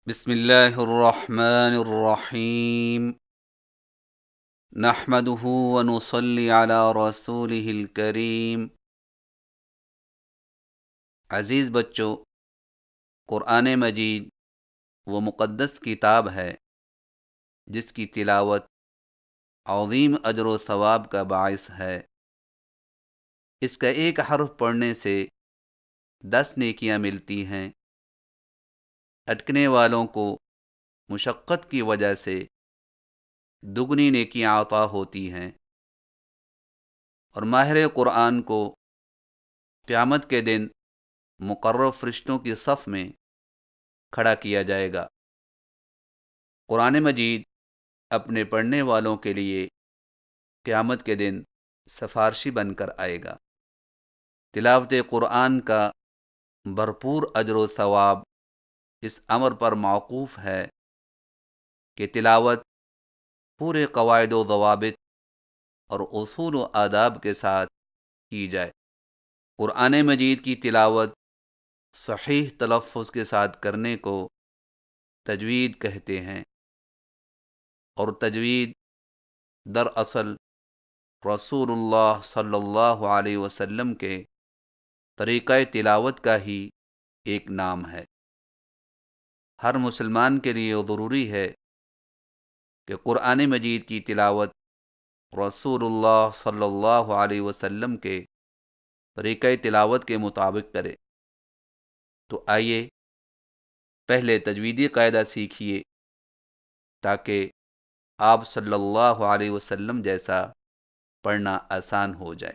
بسم اللہ الرحمن الرحیم نحمده ونصلی علی رسولہ الکریم۔ عزیز بچوں، قرآن مجید وہ مقدس کتاب ہے جس کی تلاوت عظیم اجر و ثواب کا باعث ہے۔ اس کا ایک حرف پڑھنے سے 10 نیکیاں ملتی ہیں۔ اٹکنے والوں کو مشقت کی وجہ سے دگنی نیکیاں عطا ہوتی ہیں، اور ماہر قرآن کو قیامت کے دن مقرب فرشتوں کی صف میں کھڑا کیا جائے گا۔ قرآن مجید اپنے پڑھنے والوں کے لیے قیامت کے دن سفارشی بن کر آئے گا۔ تلاوت قرآن کا بھرپور اجر و ثواب اس امر پر موقوف ہے کہ تلاوت پورے قواعد و ضوابط اور اصول و آداب کے ساتھ کی جائے۔ قرآن مجید کی تلاوت صحیح تلفظ کے ساتھ کرنے کو تجوید کہتے ہیں، اور تجوید دراصل رسول اللہ صلی اللہ علیہ وسلم کے طریقہ تلاوت کا ہی ایک نام ہے۔ ہر مسلمان کے لیے ضروری ہے کہ قرآن مجید کی تلاوت رسول اللہ صلی اللہ علیہ وسلم کے طریقہ تلاوت کے مطابق کرے۔ تو آئیے پہلے تجویدی قاعدہ سیکھیے تاکہ آپ صلی اللہ علیہ وسلم جیسا پڑھنا آسان ہو جائے۔